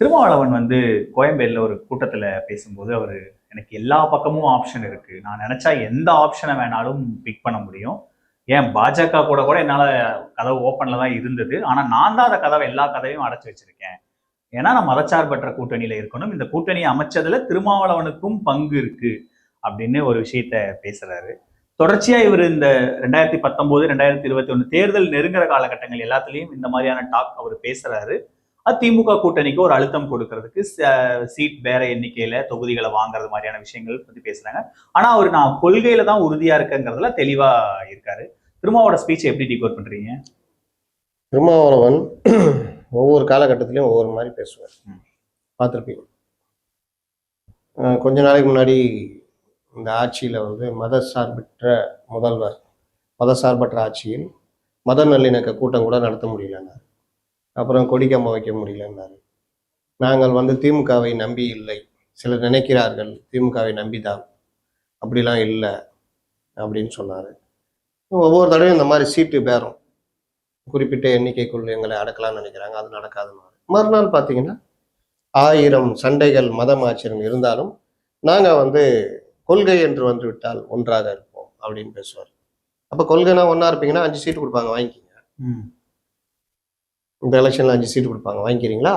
திருமாவளவன் கோயம்பேடுல ஒரு கூட்டத்துல பேசும்போது அவரு எனக்கு எல்லா பக்கமும் ஆப்ஷன் இருக்கு. நான் நினைச்சா எந்த ஆப்ஷனை வேணாலும் பிக் பண்ண முடியும். ஏன் பாஜக கூட கூட என்னால கதவு ஓப்பன்ல தான் இருந்தது. ஆனா நான் தான் அந்த கதவை எல்லா கதவையும் அடைச்சு வச்சிருக்கேன். ஏன்னா நான் மதச்சார்பற்ற கூட்டணியில இருக்கணும். இந்த கூட்டணியை அமைச்சதுல திருமாவளவனுக்கும் பங்கு இருக்கு அப்படின்னு ஒரு விஷயத்த பேசுறாரு. தொடர்ச்சியா இவர் இந்த 2019, 2021 தேர்தல் நெருங்குற காலகட்டங்கள் எல்லாத்துலயும் இந்த மாதிரியான டாக் அவர் பேசுறாரு. திமுக கூட்டணிக்கு ஒரு அழுத்தம் கொடுக்கறதுக்கு சீட் வேற எண்ணிக்கையில தொகுதிகளை வாங்குறது மாதிரியான விஷயங்கள் பத்தி பேசுறாங்க. ஆனா அவர் நான் கொள்கையில தான் உறுதியா இருக்கங்கிறதுல தெளிவா இருக்காரு. திருமாவோட ஸ்பீச் எப்படி டிகோட் பண்றீங்க? திருமாவளவன் ஒவ்வொரு காலகட்டத்திலையும் ஒவ்வொரு மாதிரி பேசுவார். பார்த்துருப்பீங்க. கொஞ்ச நாளைக்கு முன்னாடி இந்த ஆட்சியில் மதசார்பற்ற முதல்வர், மதசார்பற்ற ஆட்சியில் மத நல்லிணக்க கூட்டம் கூட நடத்த முடியலன்னாரு. அப்புறம் கொடிக்கம்பம் வைக்க முடியலன்னாரு. நாங்கள் திமுகவை நம்பி இல்லை, சிலர் நினைக்கிறார்கள் திமுகவை நம்பிதான், அப்படிலாம் இல்லை அப்படின்னு சொன்னார். ஒவ்வொரு தடவையும் இந்த மாதிரி சீட்டு பேரம், குறிப்பிட்ட எண்ணிக்கைக்குள் எங்களை அடக்கலாம்னு நினைக்கிறாங்க, அது நடக்காதுன்னு. மறுநாள் பார்த்தீங்கன்னா 1000 சண்டைகள் மதம் ஆச்சரியம் இருந்தாலும் நாங்கள் கொள்கை என்று வந்து விட்டால் ஒன்றாக இருப்போம் அப்படின்னு பேசுவார். அப்போ கொள்கைனா ஒன்றா இருப்பீங்கன்னா 5 சீட்டு கொடுப்பாங்க, வாங்கிக்கிங்க. இந்த எலெக்ஷன்ல 5 சீட்டு கொடுப்பாங்க, வாங்கிக்கிறீங்களா?